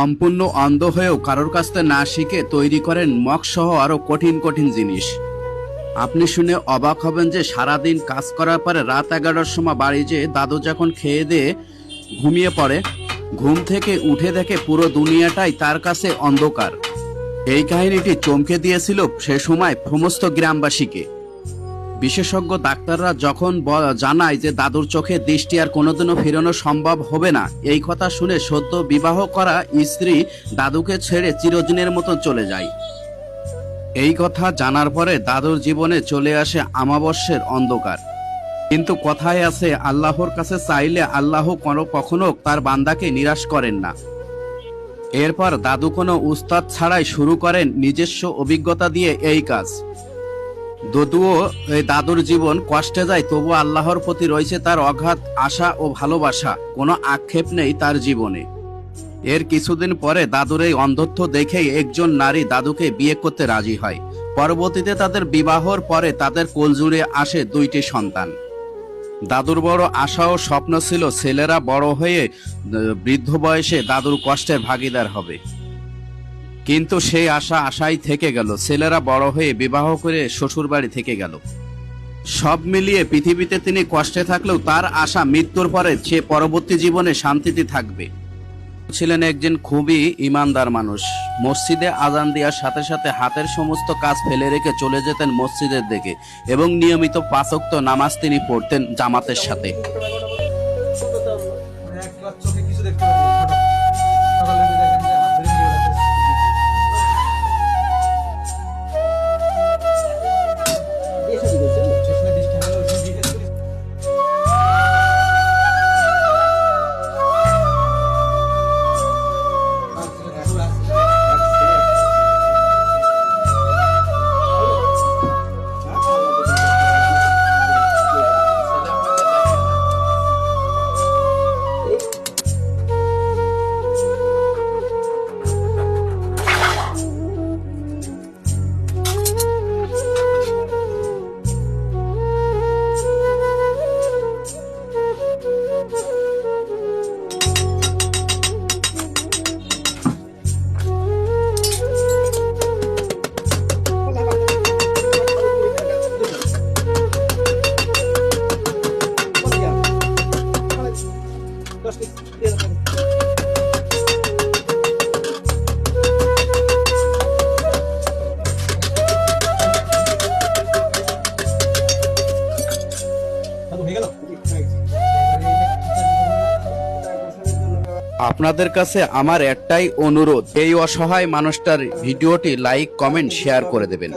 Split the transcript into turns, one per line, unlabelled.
সম্পূর্ণ অন্ধ হয়েও কারোর কাছ থেকে না শিখে তৈরি করেন মগ সহ আরো কঠিন কঠিন জিনিস। আপনি শুনে অবাক হবেন যে সারাদিন কাজ করার পরে রাত 11টার সময় বাড়ি যেয়ে দাদু যখন খেয়ে দিয়ে ঘুমিয়ে পড়ে, ঘুম থেকে উঠে দেখে পুরো দুনিয়াটাই তার কাছে অন্ধকার। এই কাহিনীটি চমকে দিয়েছিল সে সময় সমস্ত গ্রামবাসীকে। বিশেষজ্ঞ ডাক্তাররা যখন জানায় যে দাদুর চোখে দৃষ্টি আর কোনোদিনও ফেরানো সম্ভব হবে না, এই কথা শুনে সদ্য বিবাহ করা স্ত্রী দাদুকে ছেড়ে চিরদিনের মতো চলে যায়। এই কথা জানার পরে দাদুর জীবনে চলে আসে আমাবস্যের অন্ধকার। কিন্তু কথায় আছে, আল্লাহর কাছে চাইলে আল্লাহ কখনো তার বান্দাকে নিরাশ করেন না। এরপর দাদু কোনো উস্তাদ ছাড়াই শুরু করেন নিজস্ব অভিজ্ঞতা দিয়ে এই কাজ। যদিও এই দাদুর জীবন কষ্টে যায়, তবু আল্লাহর প্রতি রয়েছে তার অগাধ আশা ও ভালোবাসা, কোনো আক্ষেপ নেই তার জীবনে। এর কিছুদিন পরে দাদুর এই অন্ধত্ব দেখেই একজন নারী দাদুকে বিয়ে করতে রাজি হয়। পরবর্তীতে তাদের বিবাহর পরে তাদের কোলজুড়ে আসে 2টি সন্তান। দাদুর বড় আশা ও স্বপ্ন ছিল ছেলেরা বড় হয়ে বৃদ্ধ বয়সে দাদুর কষ্টের ভাগিদার হবে। কিন্তু সেই আশা আশাই থেকে গেল। ছেলেরা বড় হয়ে বিবাহ করে শ্বশুর বাড়ি থেকে গেল। সব মিলিয়ে পৃথিবীতে তিনি কষ্টে থাকলেও তার আশা মৃত্যুর পরে সে পরবর্তী জীবনে শান্তিতে থাকবে। ছিলেন একজন খুবই ইমানদার মানুষ। মসজিদে আজান দেওয়ার সাথে সাথে হাতের সমস্ত কাজ ফেলে রেখে চলে যেতেন মসজিদের দিকে এবং নিয়মিত 5 ওয়াক্ত নামাজ তিনি পড়তেন জামাতের সাথে। আপনাদের কাছে আমার একটাই অনুরোধ, এই অসহায় মানুষটার ভিডিওটি লাইক, কমেন্ট, শেয়ার করে দেবেন।